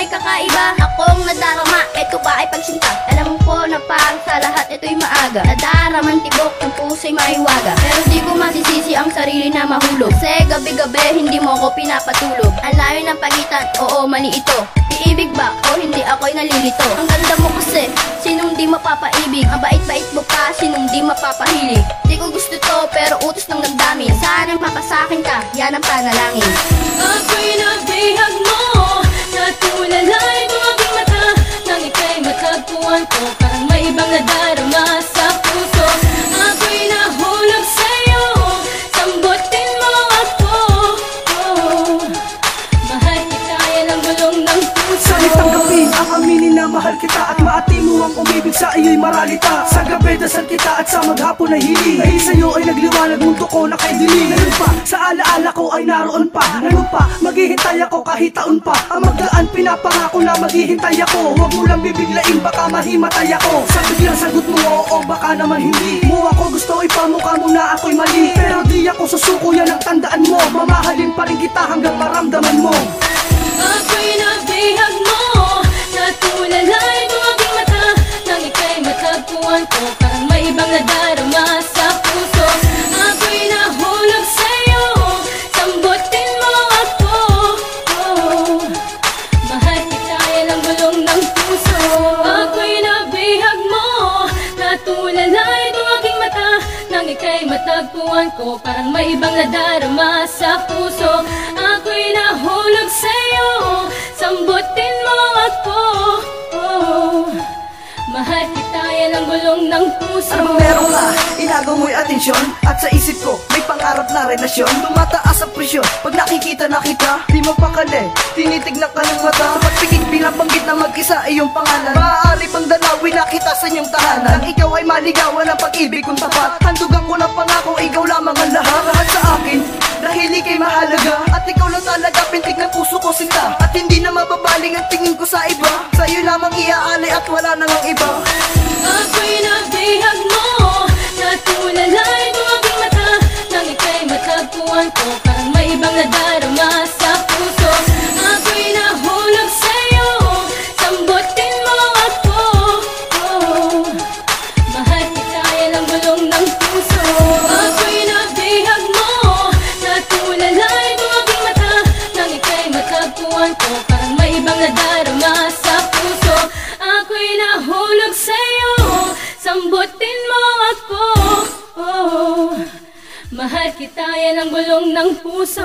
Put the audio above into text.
kakaiba akong nadarama, ito ba ay pagsinta? Alam ko na parang sa lahat ito'y maaga, nadaraman tibok ng puso'y maiwaga. Pero di ko masisisi ang sarili na mahulog, kasi gabi-gabi hindi mo ko pinapatulog. Ang layo ng pagitan, oo mali ito. Iibig ba o hindi ako'y nalilito? Ang ganda mo kasi, sinong di mapapaibig? Ang bait-bait mo pa, sinong di mapapahilig? Di ko gusto to, pero utos ng damdamin. Sanang mapasakin ka, yan ang panalangin. Ako'y nabihag mo, natulalay mo aking mata, nang ika'y matagpuan ko, parang may ibang nadarama sa puso. Ako'y nahulog sa'yo, sambutin mo ako. Mahal kita, yan ang gulong ng puso. Sana'y tanggapin ang aminin na mahal kita, at maati mo ang umibig sa iyo'y maralita. Sa gabi dasal kita at sa maghapon ay hiling, dahil sa'yo ay nagliwanag mundo ko na kay dilim. Ngayon pa, sa alaala ko ay naroon pa, ano pa, maghihintay ako kahit taon pa. Ang magdaan pinapangako na maghihintay ako, huwag mo lang bibiglain baka mahimatay ako. Sa biglang sagot mo oo, baka naman hindi mo ako gusto, ipamukha mo na ako'y mali. Pero di ako susuko, yan ang tandaan mo, mamahalin pa rin kita hanggang maramdaman mo. Ako'y nabihag mo, natulalay mo aking mata, nang ika'y matagpuan ko, parang may ibang nadarama sa puso. Ako'y nahulog sa'yo, sambutin mo ako. Mahal kita, yan ang gulong ng puso. Ako'y nabihag mo, natulalay mo aking mata, nang ika'y matagpuan ko, parang may ibang nadarama sa puso. Ako'y nahulog sa'yo, sambutin mo ako. Mahal kita, yan ang gulong ng puso. Ano bang meron ka? Inagaw mo'y atensyon, at sa isip ko may pangarap na relasyon. Tumataas ang presyon pag nakikita na kita, di mapakali, tinitignan ka ng mata. Sa pagpikit binabanggit na mag-isa iyong pangalan, maaari pang dalawin na kita sa inyong tahanan. Nang ikaw ay maligawan ng pag-ibig kong tapat, handugan ko ng pangako, ikaw lamang ang lahat. Lahat sa akin, dahil ika'y mahalaga, at ikaw lang talaga pintig ng puso ko sinta. At hindi na mababaling ang tingin ko sa iba, sa'yo lamang iaalay at wala nang ang iba. Ako'y nabihag mo, natulalay mo aking mata, nang ika'y matagpuan ko, parang may ibang nadarama sa puso. Ako'y nahulog sa'yo, sambutin mo ako. Mahal kita, yan ang gulong ng puso. Ako'y nabihag mo, natulalay mo aking mata, nang ika'y matagpuan ko, parang may ibang nadarama sa puso. Ako'y nahulog sa'yo, sambutin mo ako. Mahal kita, yan ang gulong ng puso.